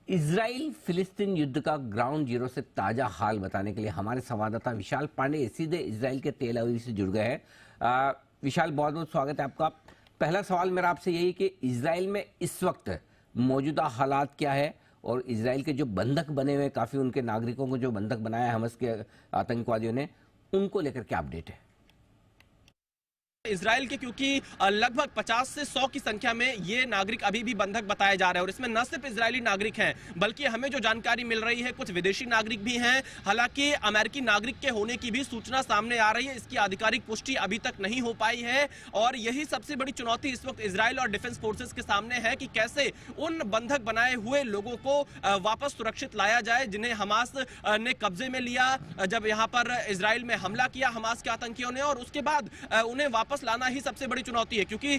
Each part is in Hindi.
इजराइल फिलिस्तीन युद्ध का ग्राउंड जीरो से ताजा हाल बताने के लिए हमारे संवाददाता विशाल पांडे सीधे इजराइल के तेल अवीव से जुड़ गए हैं। विशाल, बहुत बहुत स्वागत है आपका। पहला सवाल मेरा आपसे यही कि इजराइल में इस वक्त मौजूदा हालात क्या है और इजराइल के जो बंधक बने हुए, काफी उनके नागरिकों को जो बंधक बनाया है हमस के आतंकवादियों ने, उनको लेकर क्या अपडेट है? इजराइल के क्योंकि लगभग 50 से 100 की संख्या में ये नागरिक अभी भी बंधक बताए जा रहे हैं और इसमें न सिर्फ इजरायली नागरिक हैं बल्कि हमें जो जानकारी मिल रही है कुछ विदेशी नागरिक भी हैं। हालांकि अमेरिकी नागरिक के होने की भी सूचना सामने आ रही है, इसकी आधिकारिक पुष्टि अभी तक नहीं हो पाई है और यही सबसे बड़ी चुनौती इस वक्त इजराइल और डिफेंस फोर्सेस के सामने है कि कैसे उन बंधक बनाए हुए लोगों को वापस सुरक्षित लाया जाए जिन्हें हमास ने कब्जे में लिया जब यहां पर इजराइल में हमला किया हमास के आतंकियों ने, और उसके बाद उन्हें वापस लाना ही सबसे बड़ी चुनौती है क्योंकि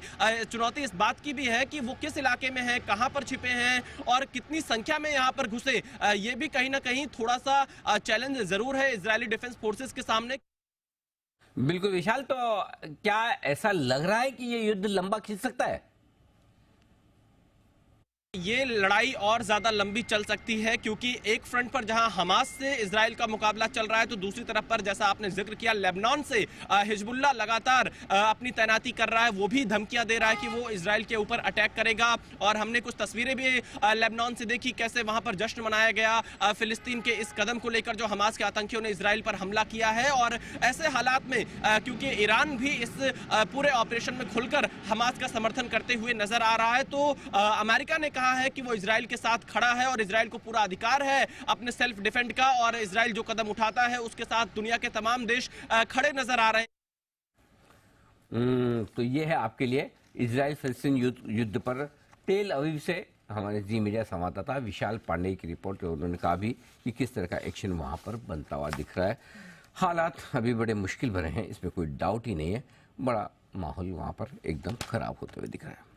चुनौती इस बात की भी है कि वो किस इलाके में है, कहां पर छिपे हैं और कितनी संख्या में यहां पर घुसे। ये भी कहीं ना कहीं थोड़ा सा चैलेंज जरूर है इजरायली डिफेंस फोर्सेस के सामने। बिल्कुल विशाल, तो क्या ऐसा लग रहा है कि ये युद्ध लंबा खिंच सकता है? ये लड़ाई और ज्यादा लंबी चल सकती है क्योंकि एक फ्रंट पर जहां हमास से इजराइल का मुकाबला चल रहा है तो दूसरी तरफ पर जैसा आपने जिक्र किया लेबनान से हिजबुल्लाह लगातार अपनी तैनाती कर रहा है, वो भी धमकियां दे रहा है कि वो इजराइल के ऊपर अटैक करेगा। और हमने कुछ तस्वीरें भी लेबनान से देखी कैसे वहां पर जश्न मनाया गया फिलिस्तीन के इस कदम को लेकर जो हमास के आतंकियों ने इजराइल पर हमला किया है। और ऐसे हालात में क्योंकि ईरान भी इस पूरे ऑपरेशन में खुलकर हमास का समर्थन करते हुए नजर आ रहा है तो अमेरिका ने कहा है कि वो इजराइल के साथ खड़ा है और इजराइल को पूरा अधिकार है अपने सेल्फ डिफेंड का और इजराइल जो कदम उठाता है उसके साथ दुनिया के तमाम देश खड़े नजर आ रहे हैं। तो ये है आपके लिए इजराइल फिलिस्तीन युद्ध पर तेल अवीव से हमारे जी मीडिया संवाददाता विशाल पांडे की रिपोर्ट। उन्होंने कहा भी कि किस तरह का एक्शन वहां पर बनता हुआ दिख रहा है। हालात अभी बड़े मुश्किल भरे हैं, इसमें कोई डाउट ही नहीं है। बड़ा माहौल वहां पर एकदम खराब होते हुए दिख रहा है।